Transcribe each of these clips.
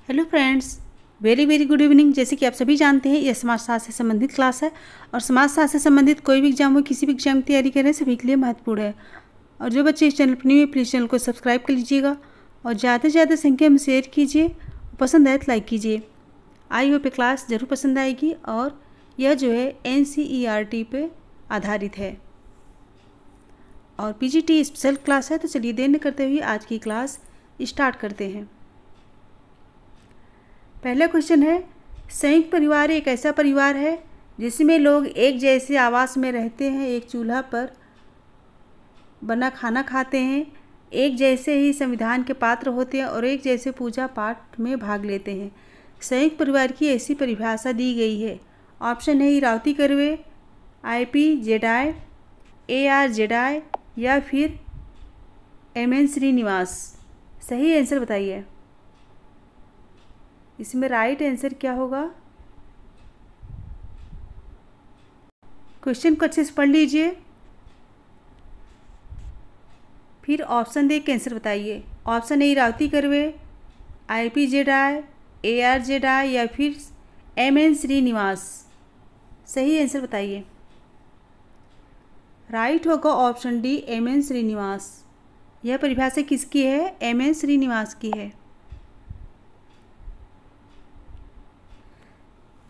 Hello friends, very very good evening. जैसे कि आप सभी जानते हैं, यह समाजशास्त्र से संबंधित क्लास है और समाजशास्त्र से संबंधित कोई भी एग्जाम हो, किसी भी एग्जाम की तैयारी करें, सभी के लिए महत्वपूर्ण है। और जो बच्चे इस चैनल पर न्यू है, प्लीज़ चैनल को सब्सक्राइब कर लीजिएगा और ज़्यादा से ज़्यादा संख्या में शेयर कीजिए। पसंद आए तो लाइक कीजिए। आई होप ये क्लास ज़रूर पसंद आएगी और यह जो है NCERT पे आधारित है और PGT स्पेशल क्लास है। तो चलिए देर न करते हुए आज की क्लास स्टार्ट करते हैं। पहला क्वेश्चन है, संयुक्त परिवार एक ऐसा परिवार है जिसमें लोग एक जैसे आवास में रहते हैं, एक चूल्हा पर बना खाना खाते हैं, एक जैसे ही संविधान के पात्र होते हैं और एक जैसे पूजा पाठ में भाग लेते हैं। संयुक्त परिवार की ऐसी परिभाषा दी गई है। ऑप्शन है इरावती कर्वे, IP जेडाय, AR जेडाय या फिर MN श्रीनिवास। सही आंसर बताइए। इसमें राइट आंसर क्या होगा? क्वेश्चन को अच्छे से पढ़ लीजिए, फिर ऑप्शन देख के आंसर बताइए। Option A Irawati Karve, IP जेडाय, AR जेडाय या फिर MN श्रीनिवास। सही आंसर बताइए। राइट होगा ऑप्शन डी, MN श्रीनिवास। यह परिभाषा किसकी है? MN श्रीनिवास की है।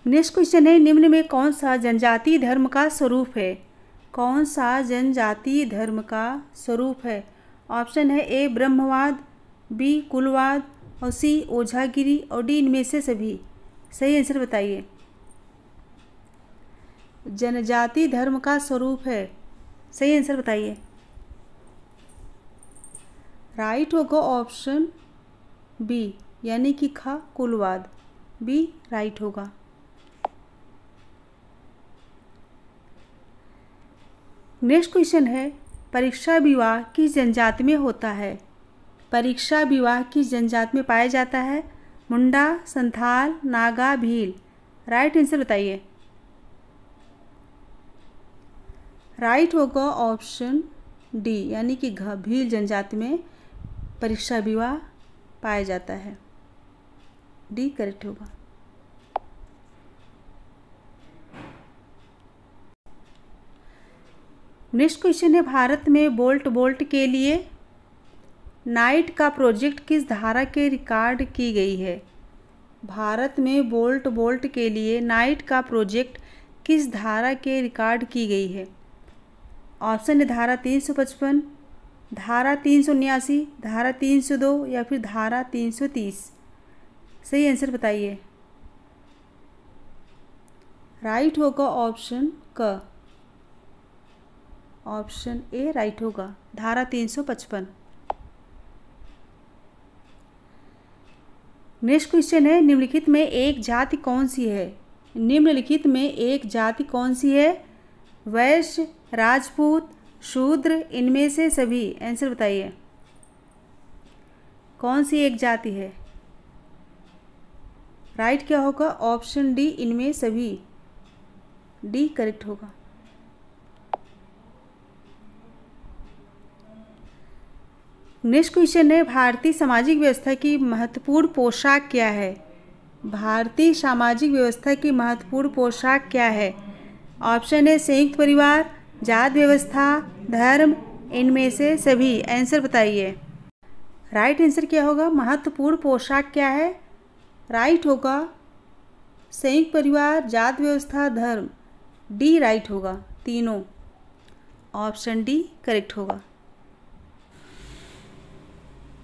नेक्स्ट क्वेश्चन है, निम्न में कौन सा जनजातीय धर्म का स्वरूप है? कौन सा जनजातीय धर्म का स्वरूप है? ऑप्शन है ए ब्रह्मवाद, B कुलवाद और C ओझागिरी और D इनमें से सभी। सही आंसर बताइए। जनजातीय धर्म का स्वरूप है। सही आंसर बताइए। राइट होगा ऑप्शन B यानी कि ख कुलवाद। B राइट होगा। नेक्स्ट क्वेश्चन है, परीक्षा विवाह किस जनजाति में होता है? परीक्षा विवाह किस जनजाति में पाया जाता है? मुंडा, संथाल, नागा, भील। राइट आंसर बताइए। राइट होगा ऑप्शन डी यानी कि घ भील जनजाति में परीक्षा विवाह पाया जाता है। डी करेक्ट होगा। नेक्स्ट क्वेश्चन है, भारत में बोल्ट के लिए नाइट का प्रोजेक्ट किस धारा के रिकॉर्ड की गई है? भारत में बोल्ट के लिए नाइट का प्रोजेक्ट किस धारा के रिकॉर्ड की गई है? ऑप्शन है धारा 355, धारा 379, धारा 302 या फिर धारा 330। सही आंसर बताइए। राइट होगा ऑप्शन क। ऑप्शन ए राइट होगा, धारा 355। नेक्स्ट क्वेश्चन है, निम्नलिखित में एक जाति कौन सी है? निम्नलिखित में एक जाति कौन सी है? वैश्य, राजपूत, शूद्र, इनमें से सभी। आंसर बताइए। कौन सी एक जाति है? राइट क्या होगा? ऑप्शन डी इनमें सभी। डी करेक्ट होगा। नेक्स्ट क्वेश्चन है, भारतीय सामाजिक व्यवस्था की महत्वपूर्ण पोशाक क्या है? भारतीय सामाजिक व्यवस्था की महत्वपूर्ण पोशाक क्या है? ऑप्शन है संयुक्त परिवार, जात व्यवस्था, धर्म, इनमें से सभी। आंसर बताइए। राइट आंसर क्या होगा? महत्वपूर्ण पोशाक क्या है? राइट होगा संयुक्त परिवार, जात व्यवस्था, धर्म। डी राइट होगा, तीनों। ऑप्शन डी करेक्ट होगा।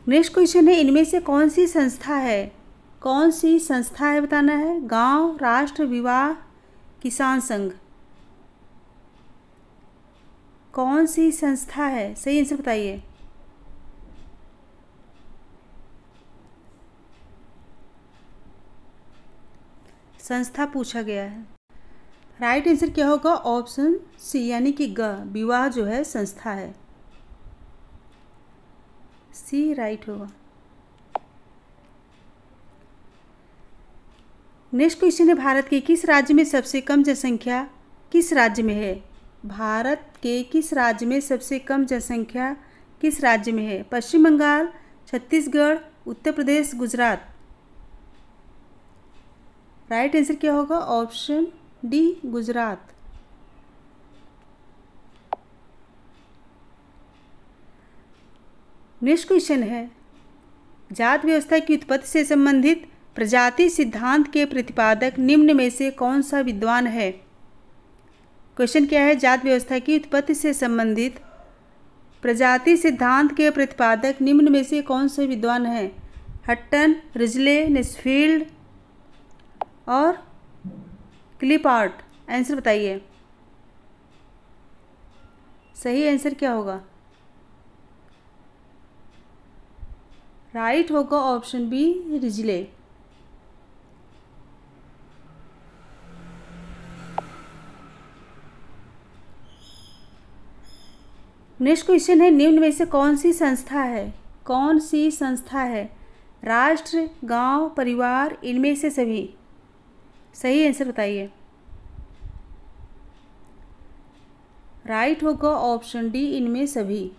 नेक्स्ट क्वेश्चन है, इनमें से कौन सी संस्था है? कौन सी संस्था है बताना है। गांव, राष्ट्र, विवाह, किसान संघ। कौन सी संस्था है? सही आंसर बताइए। संस्था पूछा गया है। राइट आंसर क्या होगा? ऑप्शन सी यानी कि ग विवाह जो है संस्था है। सी राइट होगा। नेक्स्ट क्वेश्चन है, भारत के किस राज्य में सबसे कम जनसंख्या किस राज्य में है? भारत के किस राज्य में सबसे कम जनसंख्या किस राज्य में है? पश्चिम बंगाल, छत्तीसगढ़, उत्तर प्रदेश, गुजरात। राइट आंसर क्या होगा? Option D Gujarat. Next question है, जाति व्यवस्था की उत्पत्ति से संबंधित प्रजाति सिद्धांत के प्रतिपादक निम्न में से कौन सा विद्वान है? क्वेश्चन क्या है? जाति व्यवस्था की उत्पत्ति से संबंधित प्रजाति सिद्धांत के प्रतिपादक निम्न में से कौन से विद्वान है? हट्टन, रिजले, नेस्फील्ड और क्लिपार्ट। आंसर बताइए, सही आंसर क्या होगा? राइट होगा option B Risley. Next question है, निम्न में से कौन सी संस्था है? कौन सी संस्था है? राष्ट्र, गांव, परिवार, इनमें से सभी। सही आंसर बताइए। राइट होगा ऑप्शन डी इनमें सभी।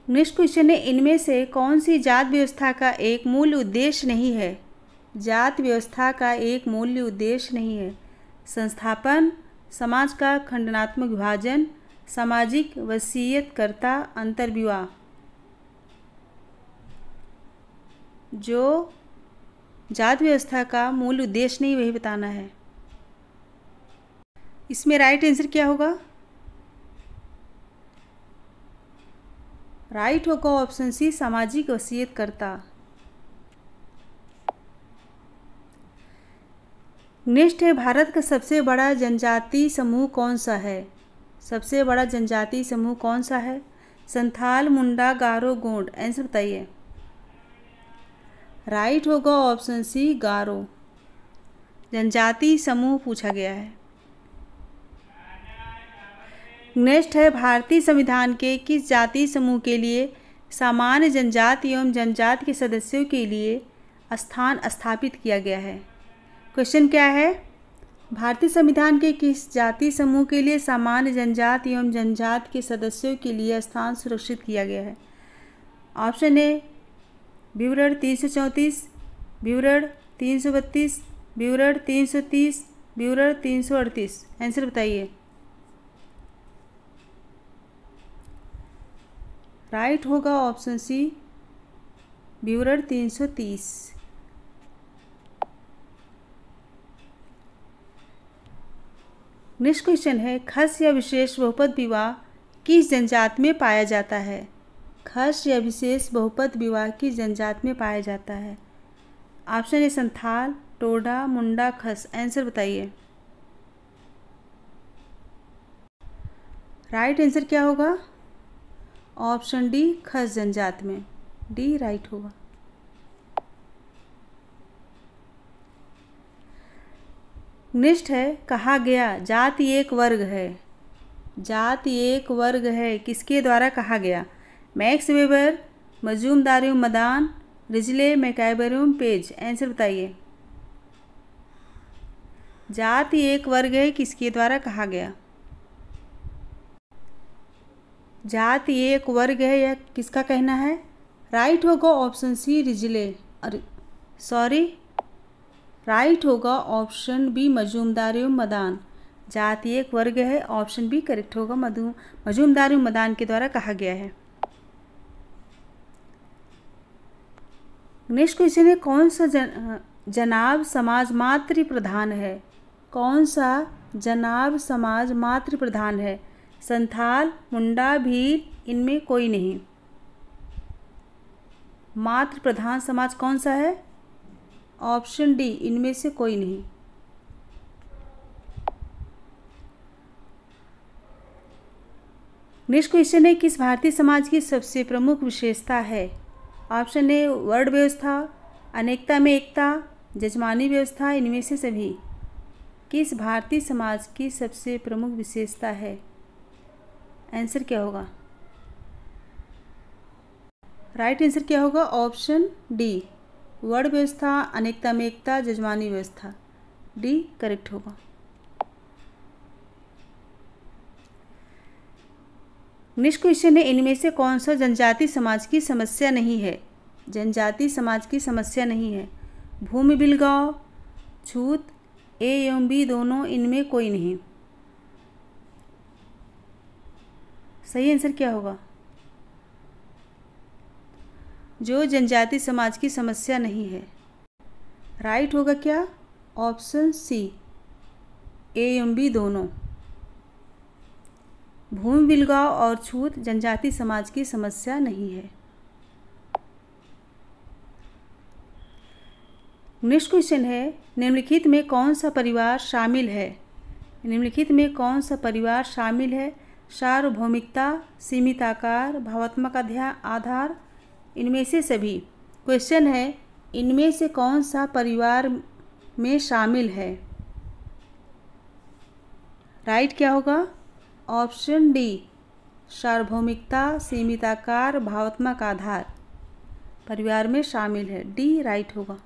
नेक्स्ट क्वेश्चन है, इनमें से कौन सी जाति व्यवस्था का एक मूल उद्देश्य नहीं है? जाति व्यवस्था का एक मूल्य उद्देश्य नहीं है। संस्थापन, समाज का खंडनात्मक विभाजन, सामाजिक वसीयतकर्ता, अंतर्विवाह। जो जाति व्यवस्था का मूल उद्देश्य नहीं वही बताना है। इसमें राइट आंसर क्या होगा? राइट होगा ऑप्शन सी सामाजिक वसीयतकर्ता। नेक्स्ट है, भारत का सबसे बड़ा जनजाति समूह कौन सा है? सबसे बड़ा जनजाति समूह कौन सा है? संथाल, मुंडा, गारो, गोंड। आंसर बताइए। राइट होगा ऑप्शन सी गारो। जनजाति समूह पूछा गया है। नेक्स्ट है, भारतीय संविधान के किस जाति समूह के लिए सामान्य जनजाति एवं जनजाति के सदस्यों के लिए स्थान स्थापित किया गया है? क्वेश्चन क्या है? भारतीय संविधान के किस जाति समूह के लिए सामान्य जनजाति एवं जनजाति के सदस्यों के लिए स्थान सुरक्षित किया गया है? ऑप्शन ए विवरण 334, विवरण 332, विवरण 330, विवरण 338। आंसर बताइए। राइट होगा ऑप्शन सी विवरण 330। नेक्स्ट क्वेश्चन है, खस या विशेष बहुपद विवाह किस जनजाति में पाया जाता है? खस या विशेष बहुपद विवाह किस जनजाति में पाया जाता है? Option A Santhal, Toda, Munda, Khas. Answer बताइए। राइट आंसर क्या होगा? ऑप्शन डी खस जनजाति में। डी राइट होगा। नेक्स्ट है, कहा गया जाति एक वर्ग है। जाति एक वर्ग है किसके द्वारा कहा गया? मैक्स वेबर, मजूमदार एवं मदान, रिजले, मैकाइबर एवं पेज। आंसर बताइए। जाति एक वर्ग है किसके द्वारा कहा गया? जाति एक वर्ग है यह किसका कहना है? राइट होगा ऑप्शन सी रिजले। राइट होगा ऑप्शन बी मजूमदार एवं मदान। जाति एक वर्ग है, ऑप्शन बी करेक्ट होगा। मजूमदार एवं मदान के द्वारा कहा गया है। नेक्स्ट क्वेश्चन है, कौन सा जनाब समाज मातृ प्रधान है? कौन सा जनाब समाज मातृ प्रधान है? संथाल, मुंडा, भील, इनमें कोई नहीं। मातृ प्रधान समाज कौन सा है? ऑप्शन डी इनमें से कोई नहीं। नेक्स्ट क्वेश्चन है, किस भारतीय समाज की सबसे प्रमुख विशेषता है? ऑप्शन ए वर्ण व्यवस्था, अनेकता में एकता, जजमानी व्यवस्था, इनमें से सभी। किस भारतीय समाज की सबसे प्रमुख विशेषता है? आंसर क्या होगा? राइट आंसर क्या होगा? ऑप्शन डी वर्ण व्यवस्था, अनेकता में एकता, जजमानी व्यवस्था। डी करेक्ट होगा। नेक्स्ट क्वेश्चन है, इनमें से कौन सा जनजाति समाज की समस्या नहीं है? जनजाति समाज की समस्या नहीं है। भूमि बिलगाव, छूत, ए एवं बी दोनों, इनमें कोई नहीं। सही आंसर क्या होगा? जो जनजाति समाज की समस्या नहीं है। राइट होगा क्या? ऑप्शन सी, ए एवं बी दोनों। भूमि बिलगाव और छूत जनजाति समाज की समस्या नहीं है। नेक्स्ट क्वेश्चन है, निम्नलिखित में कौन सा परिवार शामिल है? निम्नलिखित में कौन सा परिवार शामिल है? सार्वभौमिकता, सीमित आकार, भावात्मक आधार, इनमें से सभी। क्वेश्चन है, इनमें से कौन सा परिवार में शामिल है? राइट क्या होगा? ऑप्शन डी, सार्वभौमिकता, सीमित आकार, भावात्मक आधार परिवार में शामिल है। डी राइट होगा।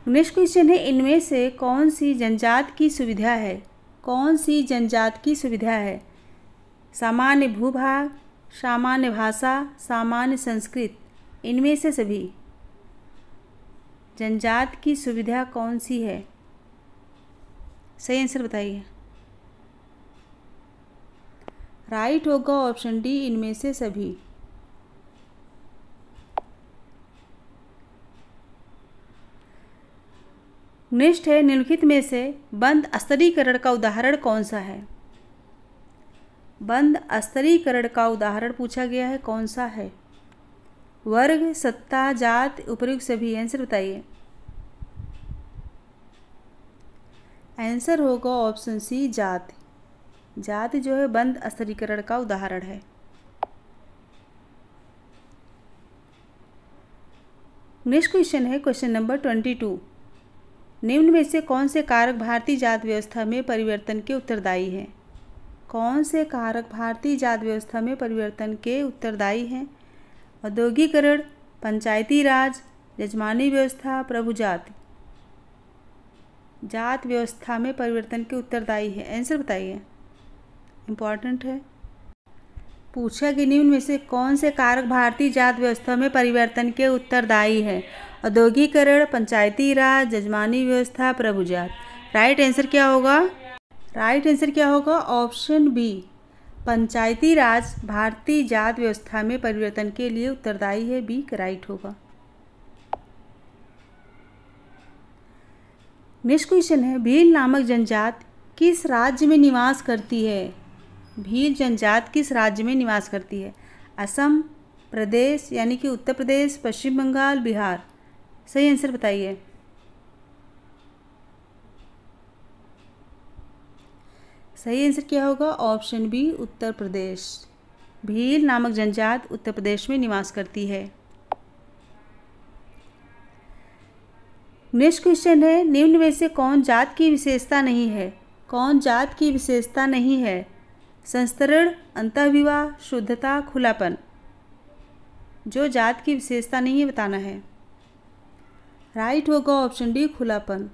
नेक्स्ट क्वेश्चन है, इनमें से कौन सी जनजाति की सुविधा है? कौन सी जनजाति की सुविधा है? सामान्य भूभाग, सामान्य भाषा, सामान्य संस्कृत, इनमें से सभी। जनजाति की सुविधा कौन सी है? सही आंसर बताइए। राइट होगा ऑप्शन डी, इनमें से सभी। नेक्स्ट है, निम्नलिखित में से बंद स्तरीकरण का उदाहरण कौन सा है? बंद स्तरीकरण का उदाहरण पूछा गया है, कौन सा है? वर्ग, सत्ता, जात, उपर्युक्त सभी। आंसर बताइए। आंसर होगा ऑप्शन सी, जात। जात जो है बंद स्तरीकरण का उदाहरण है। नेक्स्ट क्वेश्चन है, क्वेश्चन नंबर 22। निम्न में से कौन से कारक भारतीय जाति व्यवस्था में परिवर्तन के उत्तरदायी हैं? कौन से कारक भारतीय जाति व्यवस्था में परिवर्तन के उत्तरदायी हैं? औद्योगिकरण, पंचायती राज, यजमानी व्यवस्था, प्रभु जाति। जाति व्यवस्था में परिवर्तन के उत्तरदायी है। आंसर बताइए, इम्पॉर्टेंट है। पूछा कि निम्न में से कौन से कारक भारतीय जाति व्यवस्था में परिवर्तन के उत्तरदायी है? औद्योगिकरण, पंचायती राज, यजमानी व्यवस्था, प्रभु जाति। राइट आंसर क्या होगा? राइट आंसर क्या होगा? ऑप्शन बी, पंचायती राज भारतीय जाति व्यवस्था में परिवर्तन के लिए उत्तरदायी है। बी राइट होगा। नेक्स्ट क्वेश्चन है, भील नामक जनजाति किस राज्य में निवास करती है? भील जनजाति किस राज्य में निवास करती है? असम प्रदेश यानी कि उत्तर प्रदेश, पश्चिम बंगाल, बिहार। सही आंसर बताइए। सही आंसर क्या होगा? Option B, Uttar Pradesh. भील नामक जनजाति उत्तर प्रदेश में निवास करती है। नेक्स्ट क्वेश्चन है, निम्न में से कौन जात की विशेषता नहीं है? कौन जात की विशेषता नहीं है? संस्तरण, अंतःविवाह, शुद्धता, खुलापन। जो जात की विशेषता नहीं है बताना है। राइट होगा ऑप्शन डी, खुलापन।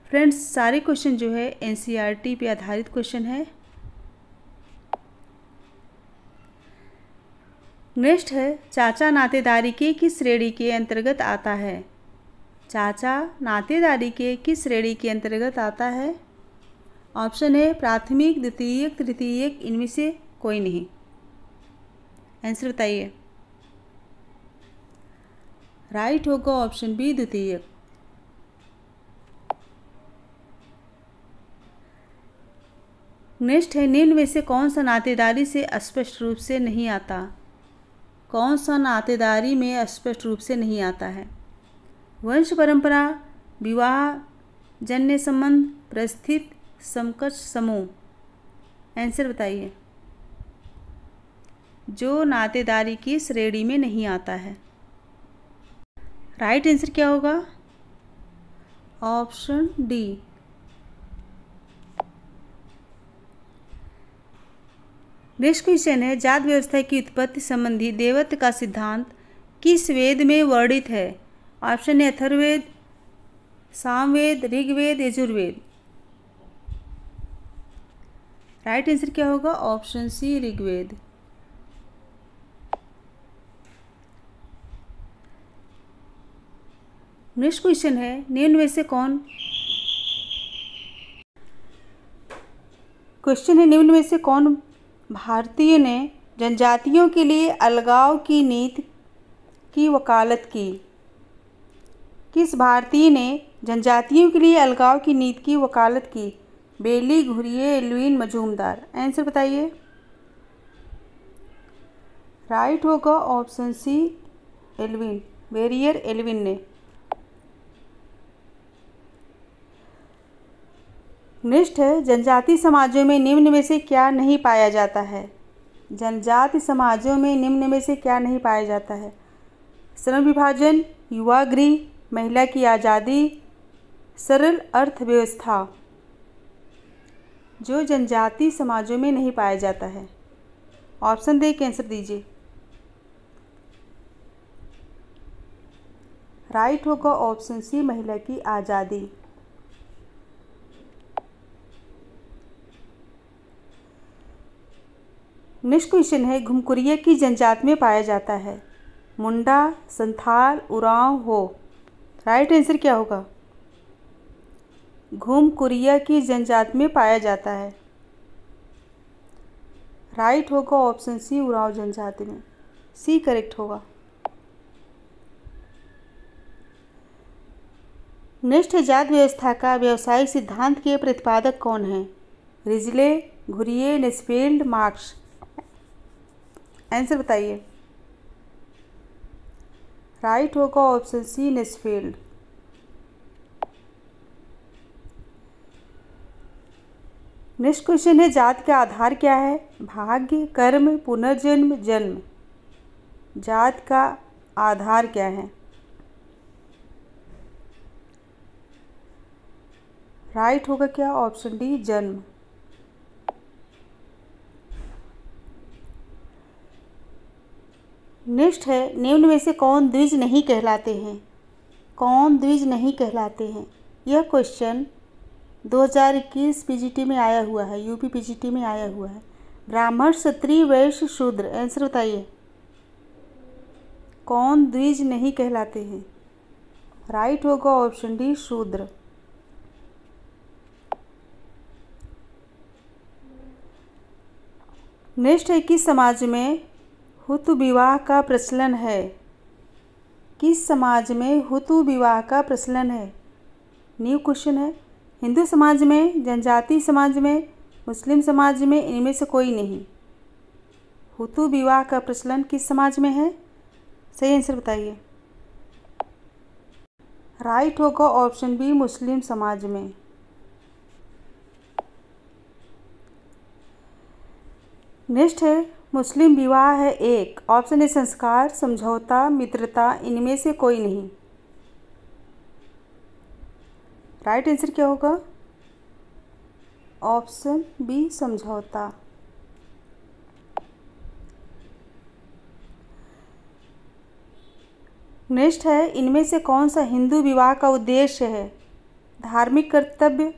फ्रेंड्स, सारे क्वेश्चन जो है एनसीईआरटी पे आधारित क्वेश्चन है। नेक्स्ट है, चाचा नातेदारी के किस श्रेणी के अंतर्गत आता है? चाचा नातेदारी के किस श्रेणी के अंतर्गत आता है? ऑप्शन है प्राथमिक, द्वितीयक, तृतीयक, इनमें से कोई नहीं। आंसर बताइए। राइट होगा ऑप्शन बी, द्वितीयक। नेक्स्ट है, निम्न में से कौन सा नातेदारी से स्पष्ट रूप से नहीं आता? कौन सा नातेदारी में स्पष्ट रूप से नहीं आता है? वंश परंपरा, विवाह जन्य संबंध, परिस्थित, समकक्ष समूह। आंसर बताइए। जो नातेदारी की श्रेणी में नहीं आता है। राइट आंसर क्या होगा? Option D. नेक्स्ट क्वेश्चन है, जाति व्यवस्था की उत्पत्ति संबंधी देवत्व का सिद्धांत किस वेद में वर्णित है? ऑप्शन है अथर्ववेद, सामवेद, ऋग्वेद, यजुर्वेद। राइट आंसर क्या होगा? Option C Rigveda. Next question है, निम्न में से कौन भारतीय ने जनजातियों के लिए अलगाव की नीति की वकालत की? किस भारतीय ने जनजातियों के लिए अलगाव की नीति की वकालत की? Bailey, Ghurye, Elwin, Majumdar. Answer बताइए। राइट होगा option C Elwin, Verrier Elwin ने। नेक्स्ट है, जनजाति समाजों में निम्न में से क्या नहीं पाया जाता है? जनजाति समाजों में निम्न में से क्या नहीं पाया जाता है? श्रम विभाजन, युवा गृह, महिला की आज़ादी, सरल अर्थव्यवस्था। जो जनजाति समाजों में नहीं पाया जाता है, ऑप्शन दे के आंसर दीजिए। राइट होगा ऑप्शन सी महिला की आज़ादी। नेक्स्ट क्वेश्चन है, घुमकुरिया की जनजाति में पाया जाता है? मुंडा, संथाल, उरांव, हो। राइट आंसर क्या होगा? घुमकुरिया की जनजाति में पाया जाता है। राइट होगा ऑप्शन सी उरांव जनजाति में, सी करेक्ट होगा। नेक्स्ट है, जाति व्यवस्था का व्यावसायिक सिद्धांत के प्रतिपादक कौन है? Risley, Ghurye, Nesfield, Marx. Answer बताइए। राइट होगा option C Nesfield. Next question है, जाति का आधार क्या है? भाग्य, कर्म, पुनर्जन्म, जन्म। जाति का आधार क्या है? राइट होगा क्या? ऑप्शन डी जन्म। नेक्स्ट है, निम्न में से कौन द्विज नहीं कहलाते हैं? कौन द्विज नहीं कहलाते हैं? यह क्वेश्चन 2021 पीजीटी में आया हुआ है, यूपी पीजीटी में आया हुआ है। ब्राह्मण, क्षत्रिय, वैश्य, शूद्र। आंसर बताइए। कौन द्विज नहीं कहलाते हैं? राइट होगा ऑप्शन डी शूद्र। नेक्स्ट है, किस समाज में हुतु विवाह का प्रचलन है? किस समाज में हुतु विवाह का प्रचलन है? न्यू क्वेश्चन है। हिंदू समाज में, जनजाति समाज में, मुस्लिम समाज में, इनमें से कोई नहीं। हुतु विवाह का प्रचलन किस समाज में है? सही आंसर बताइए। राइट होगा ऑप्शन बी मुस्लिम समाज में। नेक्स्ट है, मुस्लिम विवाह है एक। ऑप्शन ए संस्कार, समझौता, मित्रता, इनमें से कोई नहीं। राइट आंसर क्या होगा? ऑप्शन बी समझौता। नेक्स्ट है, इनमें से कौन सा हिंदू विवाह का उद्देश्य है? धार्मिक कर्तव्य,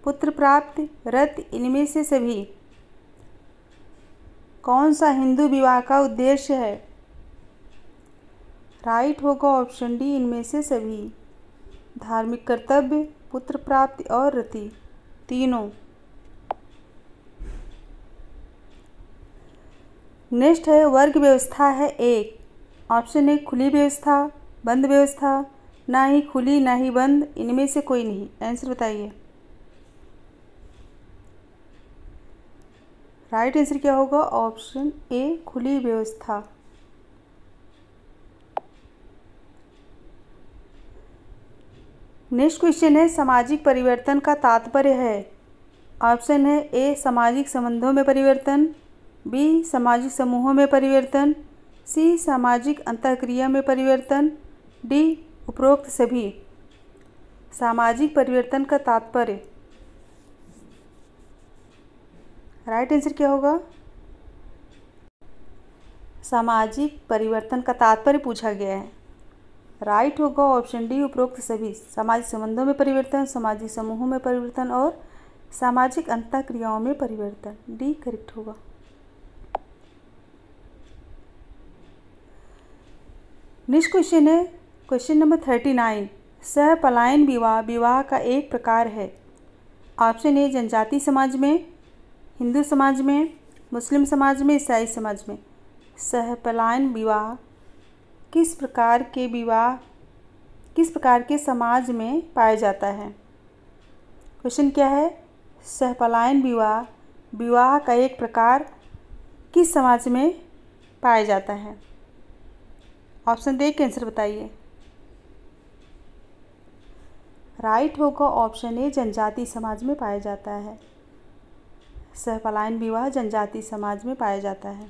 पुत्र प्राप्ति, रति, इनमें से सभी। कौन सा हिंदू विवाह का उद्देश्य है? राइट होगा ऑप्शन डी इनमें से सभी। धार्मिक कर्तव्य, पुत्र प्राप्ति और रति, तीनों। नेक्स्ट है, वर्ग व्यवस्था है एक। ऑप्शन ए खुली व्यवस्था, बंद व्यवस्था, ना ही खुली ना ही बंद, इनमें से कोई नहीं। आंसर बताइए। राइट आंसर क्या होगा? ऑप्शन ए खुली व्यवस्था। नेक्स्ट क्वेश्चन है, सामाजिक परिवर्तन का तात्पर्य है। ऑप्शन है ए सामाजिक संबंधों में परिवर्तन, बी सामाजिक समूहों में परिवर्तन, सी सामाजिक अंतःक्रिया में परिवर्तन, डी उपरोक्त सभी। सामाजिक परिवर्तन का तात्पर्य। राइट आंसर क्या होगा? सामाजिक परिवर्तन का तात्पर्य पूछा गया है। राइट होगा ऑप्शन डी उपरोक्त सभी। सामाजिक संबंधों में परिवर्तन, सामाजिक समूहों में परिवर्तन और सामाजिक अंतःक्रियाओं में परिवर्तन, डी करेक्ट होगा। नेक्स्ट क्वेश्चन है क्वेश्चन नंबर 39। सह पलायन विवाह विवाह का एक प्रकार है। ऑप्शन ए जनजाति समाज में, हिंदू समाज में, मुस्लिम समाज में, ईसाई समाज में। सह पलायन विवाह किस प्रकार के समाज में पाया जाता है। क्वेश्चन क्या है, सह पलायन विवाह विवाह का एक प्रकार किस समाज में पाया जाता है। ऑप्शन देख के आंसर बताइए। राइट होगा ऑप्शन ए जनजाति समाज में पाया जाता है। सह पलायन विवाह जनजाति समाज में पाया जाता है।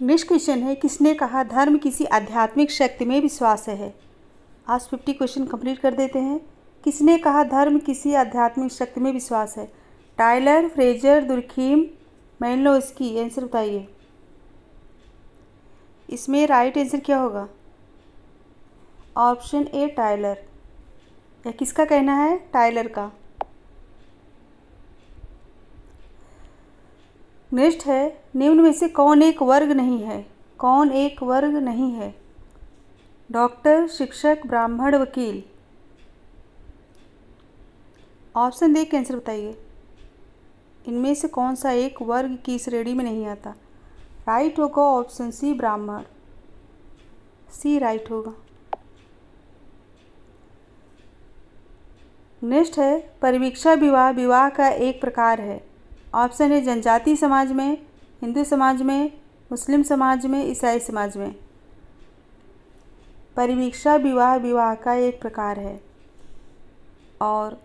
नेक्स्ट क्वेश्चन है किसने कहा धर्म किसी आध्यात्मिक शक्ति में विश्वास है। आज 50 क्वेश्चन कंप्लीट कर देते हैं। किसने कहा धर्म किसी आध्यात्मिक शक्ति में विश्वास है। Tylor, Frazer, Durkheim, Malinowski. Answer बताइए। इसमें राइट आंसर क्या होगा। Option A Tylor. यह किसका कहना है, टाइलर का। नेक्स्ट है निम्न में से कौन एक वर्ग नहीं है। कौन एक वर्ग नहीं है। डॉक्टर, शिक्षक, ब्राह्मण, वकील। ऑप्शन देख के आंसर बताइए। इनमें से कौन सा एक वर्ग की श्रेणी में नहीं आता। राइट होगा ऑप्शन सी ब्राह्मण। सी राइट होगा। नेक्स्ट है परिवीक्षा विवाह विवाह का एक प्रकार है। ऑप्शन है जनजाति समाज में, हिंदू समाज में, मुस्लिम समाज में, ईसाई समाज में। परिवीक्षा विवाह विवाह का एक प्रकार है और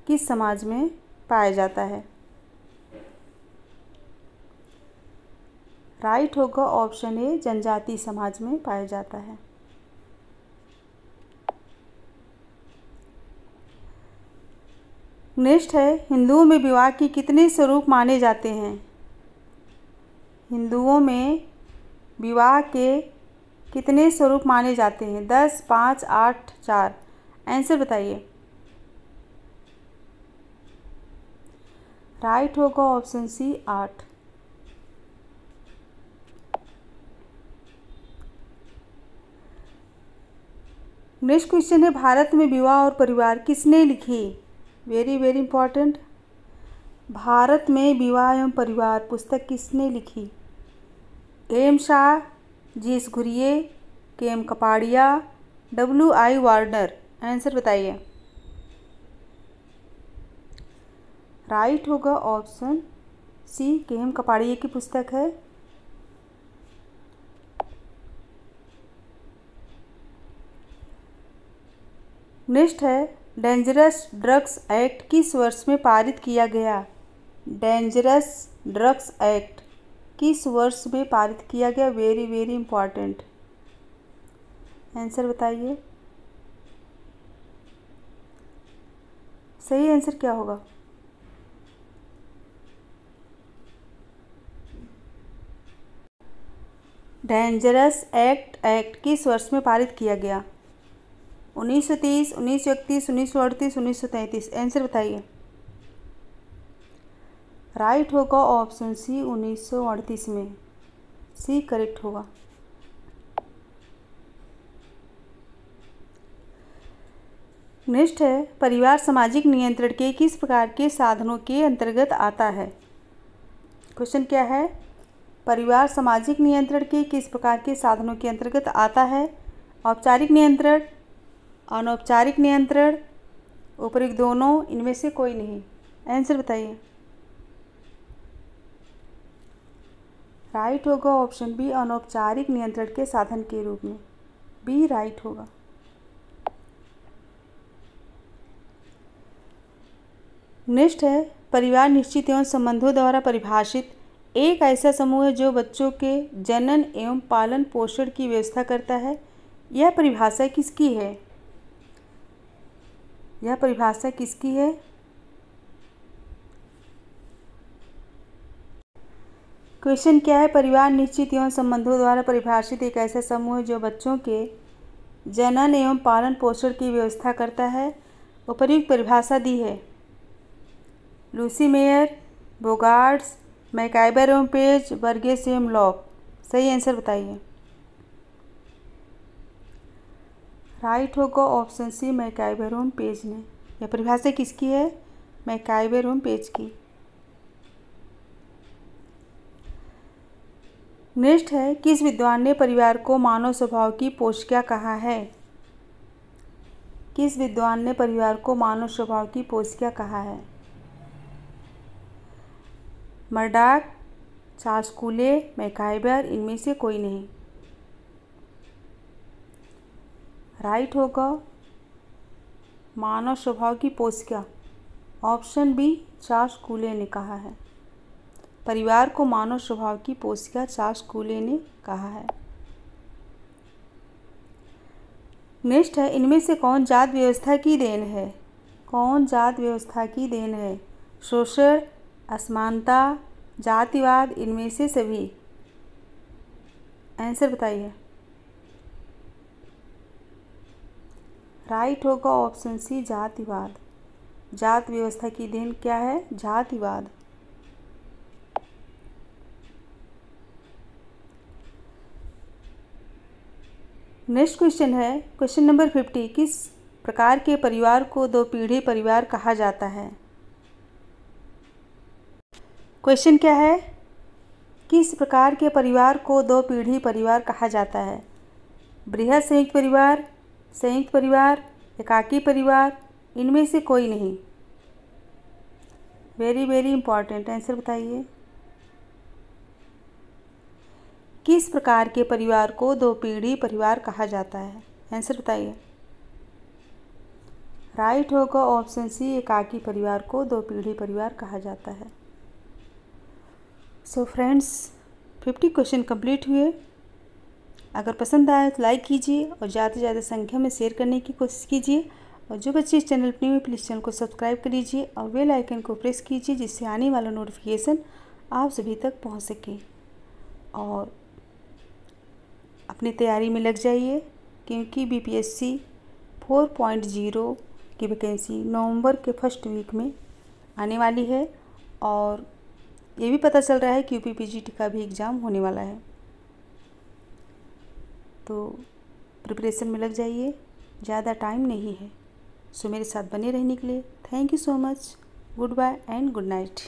किस समाज में पाया जाता है। राइट होगा ऑप्शन ए जनजाति समाज में पाया जाता है। नेक्स्ट है हिंदुओं में विवाह के कितने स्वरूप माने जाते हैं। हिंदुओं में विवाह के कितने स्वरूप माने जाते हैं। 10, 5, 8, 4। आंसर बताइए। राइट होगा ऑप्शन सी 8। नेक्स्ट क्वेश्चन है भारत में विवाह और परिवार किसने लिखी। Very very important. भारत में विवाह एवं परिवार पुस्तक किसने लिखी। M Shah, G S Ghurye, K M Kapadia, WI Warner. Answer बताइए। राइट होगा option C K M Kapadia की पुस्तक है। नेक्स्ट है डेंजरस ड्रग्स एक्ट किस वर्ष में पारित किया गया। डेंजरस ड्रग्स एक्ट किस वर्ष में पारित किया गया। Very very important. आंसर बताइए। सही आंसर क्या होगा। डेंजरस एक्ट किस वर्ष में पारित किया गया। 1930, 1931, 1938, 1933। आंसर बताइए। राइट होगा ऑप्शन सी 1938 में। सी करेक्ट होगा। नेक्स्ट है परिवार सामाजिक नियंत्रण के किस प्रकार के साधनों के अंतर्गत आता है। क्वेश्चन क्या है, परिवार सामाजिक नियंत्रण के किस प्रकार के साधनों के अंतर्गत आता है। औपचारिक नियंत्रण, अनौपचारिक नियंत्रण, उपयुक्त दोनों, इनमें से कोई नहीं। आंसर बताइए। राइट होगा ऑप्शन बी अनौपचारिक नियंत्रण के साधन के रूप में। बी राइट होगा। नेक्स्ट है परिवार निश्चित एवं संबंधों द्वारा परिभाषित एक ऐसा समूह है जो बच्चों के जनन एवं पालन पोषण की व्यवस्था करता है। यह परिभाषा किसकी है। यह परिभाषा किसकी है। क्वेश्चन क्या है? परिवार निश्चित एवं संबंधों द्वारा परिभाषित एक ऐसा समूह है जो बच्चों के जनन एवं पालन पोषण की व्यवस्था करता है। उपर्युक्त परिभाषा दी है लूसी मेयर, बोगार्ड्स, मैकाइबर एवं पेज, बर्गेस एवं लॉक। सही आंसर बताइए। राइट होगा ऑप्शन सी, मैकाइबर एवं पेज ने। यह परिभाषा किसकी है? मैकाइबर एवं पेज की। नेक्स्ट है, किस विद्वान ने परिवार को मानव स्वभाव की पोषिका कहा है? किस विद्वान ने परिवार को मानव स्वभाव की पोषिका कहा है? मर्डाक, चार्ल्स कूले, मैकाइबर, इनमें से कोई नहीं। राइट होगा मानव स्वभाव की पोषिका, ऑप्शन बी, चार्ल्स कूले ने कहा है। परिवार को मानव स्वभाव की पोषिका चार्ल्स कूले ने कहा है। नेक्स्ट है, इनमें से कौन जात व्यवस्था की देन है? कौन जात व्यवस्था की देन है? शोषण, असमानता, जातिवाद, इनमें से सभी। आंसर बताइए। राइट होगा ऑप्शन सी, जातिवाद। जात व्यवस्था की देन क्या है? जातिवाद। नेक्स्ट क्वेश्चन है, क्वेश्चन नंबर 50। किस प्रकार के परिवार को दो पीढ़ी परिवार कहा जाता है? क्वेश्चन क्या है? किस प्रकार के परिवार को दो पीढ़ी परिवार कहा जाता है? बृहद संयुक्त परिवार, संयुक्त परिवार, एकाकी परिवार, इनमें से कोई नहीं। वेरी वेरी इंपॉर्टेंट, आंसर बताइए। किस प्रकार के परिवार को दो पीढ़ी परिवार कहा जाता है? आंसर बताइए। राइट होगा ऑप्शन सी, एकाकी परिवार को दो पीढ़ी परिवार कहा जाता है। सो फ्रेंड्स, 50 क्वेश्चन कंप्लीट हुए। अगर पसंद आए तो लाइक कीजिए और ज़्यादा से ज़्यादा संख्या में शेयर करने की कोशिश कीजिए। और जो बच्चे इस चैनल पर न्यू है प्लीज़ चैनल को सब्सक्राइब कर लीजिए और बेल आइकन को प्रेस कीजिए, जिससे आने वाला नोटिफिकेशन आप सभी तक पहुंच सके। और अपनी तैयारी में लग जाइए, क्योंकि BPSC 4.0 की वैकेंसी नवंबर के फर्स्ट वीक में आने वाली है। और ये भी पता चल रहा है कि UPPGT का भी एग्ज़ाम होने वाला है। तो प्रिपरेशन में लग जाइए, ज़्यादा टाइम नहीं है। सो मेरे साथ बने रहने के लिए thank you so much. Goodbye and good night.